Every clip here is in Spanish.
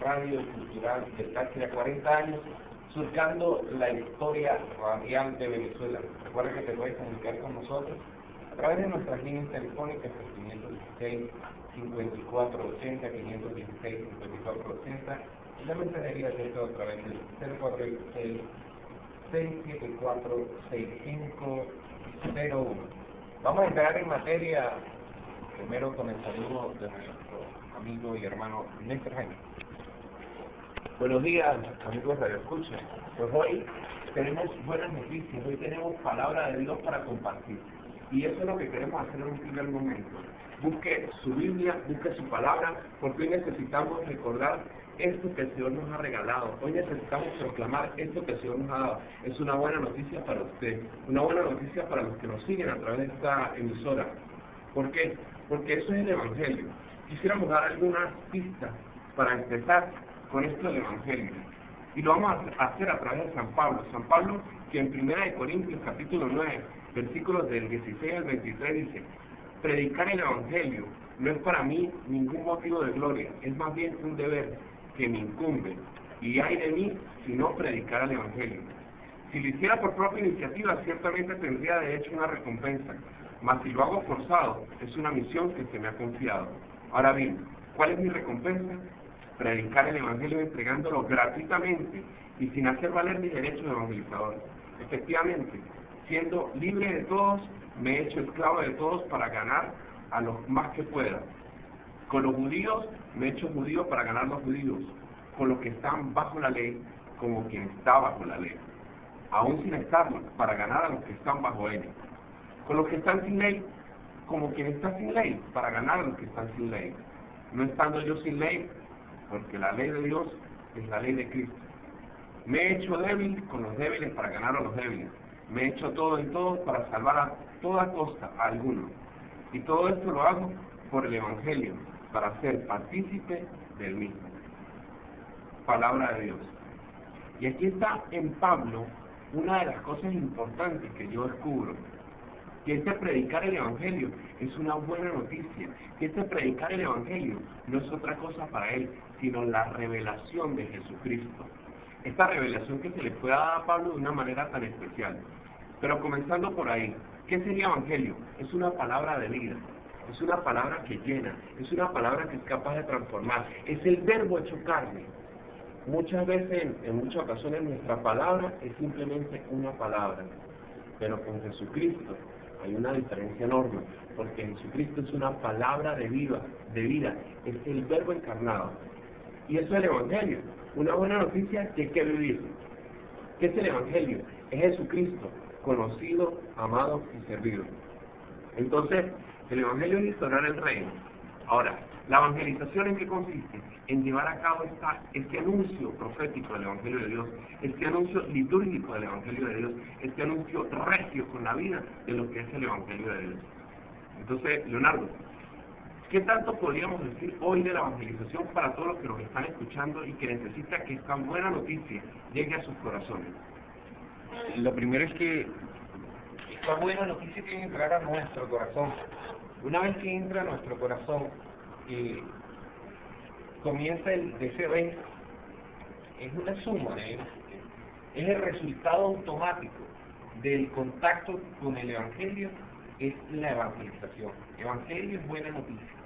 Radio Cultural del Táchira, 40 años, surcando la historia radial de Venezuela. Recuerda que te puedes comunicar con nosotros a través de nuestras líneas telefónicas 516 5480, 516 5480, y la mensajería directa a través del 046 674 6501. Vamos a entrar en materia primero con el saludo de nuestro amigo y hermano Néstor Jaime. Buenos días, amigos Radio Escucha. Pues hoy tenemos buenas noticias, hoy tenemos palabra de Dios para compartir. Y eso es lo que queremos hacer en un primer momento. Busque su Biblia, busque su palabra, porque hoy necesitamos recordar esto que el Señor nos ha regalado. Hoy necesitamos proclamar esto que el Señor nos ha dado. Es una buena noticia para usted, una buena noticia para los que nos siguen a través de esta emisora. ¿Por qué? Porque eso es el Evangelio. Quisiéramos dar algunas pistas para empezar con esto del Evangelio. Y lo vamos a hacer a través de San Pablo. San Pablo, que en 1 Corintios capítulo 9, versículos del 16 al 23 dice: predicar el Evangelio no es para mí ningún motivo de gloria, es más bien un deber que me incumbe. Y ay de mí si no predicara el Evangelio. Si lo hiciera por propia iniciativa, ciertamente tendría de hecho una recompensa. Mas si lo hago forzado, es una misión que se me ha confiado. Ahora bien, ¿cuál es mi recompensa? Predicar el Evangelio entregándolo gratuitamente y sin hacer valer mis derechos de evangelizador. Efectivamente, siendo libre de todos, me he hecho esclavo de todos para ganar a los más que pueda. Con los judíos, me he hecho judío para ganar a los judíos. Con los que están bajo la ley, como quien está bajo la ley. Aún sin estarlo, para ganar a los que están bajo ella. Con los que están sin ley, como quien está sin ley, para ganar a los que están sin ley. No estando yo sin ley, porque la ley de Dios es la ley de Cristo. Me he hecho débil con los débiles para ganar a los débiles. Me he hecho todo en todo para salvar a toda costa a alguno. Y todo esto lo hago por el Evangelio, para ser partícipe del mismo. Palabra de Dios. Y aquí está en Pablo una de las cosas importantes que yo descubro. Que este predicar el Evangelio es una buena noticia. Que este predicar el Evangelio no es otra cosa para él, sino la revelación de Jesucristo. Esta revelación que se le fue dada a Pablo de una manera tan especial. Pero comenzando por ahí, ¿qué sería Evangelio? Es una palabra de vida. Es una palabra que llena. Es una palabra que es capaz de transformar. Es el verbo hecho carne. Muchas veces, en muchas ocasiones, nuestra palabra es simplemente una palabra. Pero con Jesucristo hay una diferencia enorme, porque Jesucristo es una palabra de vida, es el verbo encarnado. Y eso es el Evangelio, una buena noticia que hay que vivir. ¿Qué es el Evangelio? Es Jesucristo, conocido, amado y servido. Entonces, el Evangelio es instaurar el reino. Ahora, ¿la evangelización en qué consiste? En llevar a cabo este anuncio profético del Evangelio de Dios, este anuncio litúrgico del Evangelio de Dios, este anuncio regio con la vida de lo que es el Evangelio de Dios. Entonces, Leonardo, ¿qué tanto podríamos decir hoy de la evangelización para todos los que nos están escuchando y que necesita que esta buena noticia llegue a sus corazones? Lo primero es que esta buena noticia tiene que entrar a nuestro corazón. Una vez que entra a nuestro corazón, comienza el deseo, es una suma, es el resultado automático del contacto con el Evangelio, es la evangelización. Evangelio es buena noticia.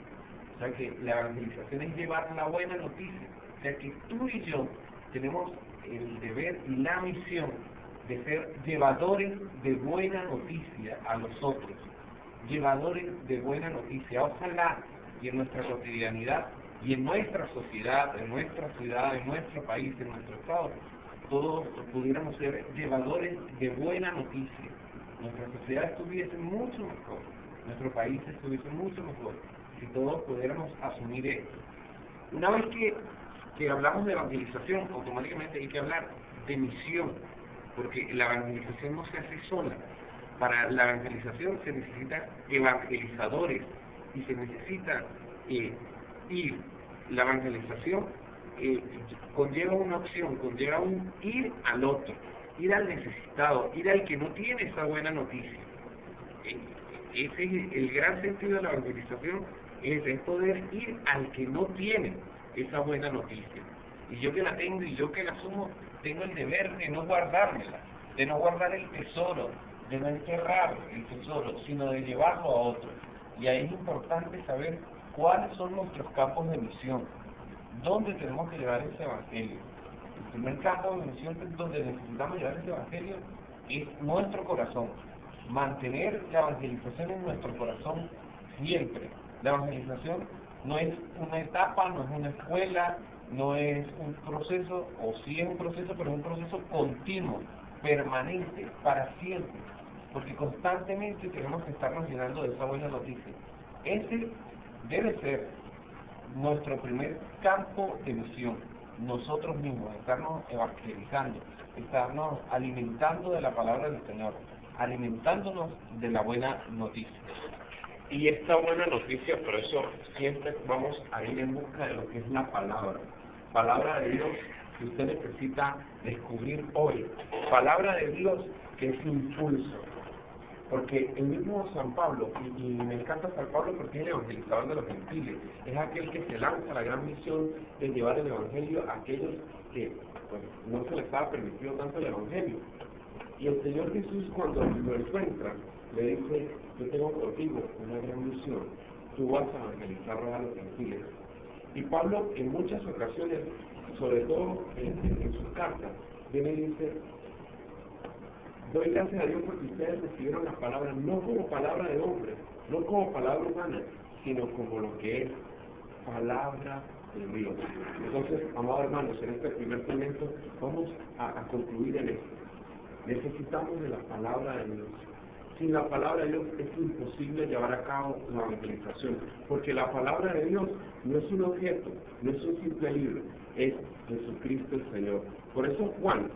O sea que la evangelización es llevar la buena noticia. O sea que tú y yo tenemos el deber y la misión de ser llevadores de buena noticia a los otros. Llevadores de buena noticia. Ojalá y en nuestra cotidianidad y en nuestra sociedad, en nuestra ciudad, en nuestro país, en nuestro estado, todos pudiéramos ser llevadores de buena noticia. Nuestra sociedad estuviese mucho mejor, nuestro país estuviese mucho mejor, si todos pudiéramos asumir esto. Una vez que hablamos de evangelización, automáticamente hay que hablar de misión, porque la evangelización no se hace sola. Para la evangelización se necesitan evangelizadores y se necesita ir. La evangelización conlleva una opción, conlleva un ir al otro, ir al necesitado, ir al que no tiene esa buena noticia. Ese es el gran sentido de la evangelización, es poder ir al que no tiene esa buena noticia. Y yo que la tengo y yo que la asumo, tengo el deber de no guardármela, de no guardar el tesoro, de no enterrar el tesoro, sino de llevarlo a otro. Y ahí es importante saber cuáles son nuestros campos de misión, dónde tenemos que llevar ese evangelio. El primer campo de misión donde necesitamos llevar ese evangelio es nuestro corazón. Mantener la evangelización en nuestro corazón siempre. La evangelización no es una etapa, no es una escuela, no es un proceso, o sí es un proceso, pero es un proceso continuo, permanente, para siempre, porque constantemente tenemos que estarnos llenando de esa buena noticia. Ese debe ser nuestro primer campo de misión, nosotros mismos, estarnos evangelizando, estarnos alimentando de la palabra del Señor, alimentándonos de la buena noticia. Y esta buena noticia, por eso siempre vamos a ir en busca de lo que es la palabra de Dios que usted necesita descubrir hoy, palabra de Dios que es impulso, porque el mismo San Pablo, y me encanta San Pablo porque es el evangelizador de los gentiles, es aquel que se lanza a la gran misión de llevar el evangelio a aquellos que pues, no se les estaba permitido tanto el evangelio. Y el Señor Jesús, cuando lo encuentra, le dice: yo tengo contigo una gran misión, tú vas a evangelizar a los gentiles. Y Pablo en muchas ocasiones, sobre todo en sus cartas, viene y dice: doy gracias a Dios porque ustedes recibieron la palabra no como palabra de hombre, no como palabra humana, sino como lo que es palabra de Dios. Entonces, amados hermanos, en este primer segmento vamos a concluir en esto. Necesitamos de la palabra de Dios. Sin la palabra de Dios es imposible llevar a cabo la evangelización, porque la palabra de Dios no es un objeto, no es un simple libro, es Jesucristo el Señor. Por eso Juan,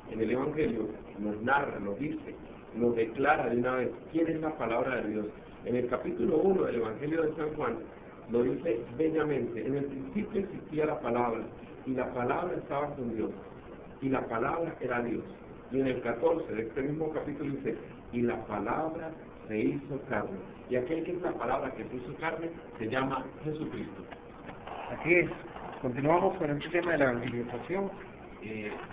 en el Evangelio, nos narra, nos dice, nos declara de una vez quién es la palabra de Dios. En el capítulo 1 del Evangelio de San Juan, lo dice bellamente: en el principio existía la palabra, y la palabra estaba con Dios, y la palabra era Dios. Y en el 14 de este mismo capítulo dice: y la palabra se hizo carne. Y aquel que es la palabra que se hizo carne se llama Jesucristo. Así es. Continuamos con este tema de la evangelización.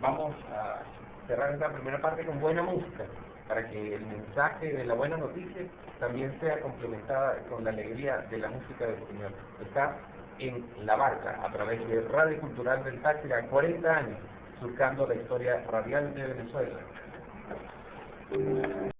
Vamos a cerrar esta primera parte con buena música, para que el mensaje de la buena noticia también sea complementada con la alegría de la música del Señor. Está en La Barca, a través de Radio Cultural del Táchira, 40 años, surcando la historia radial de Venezuela.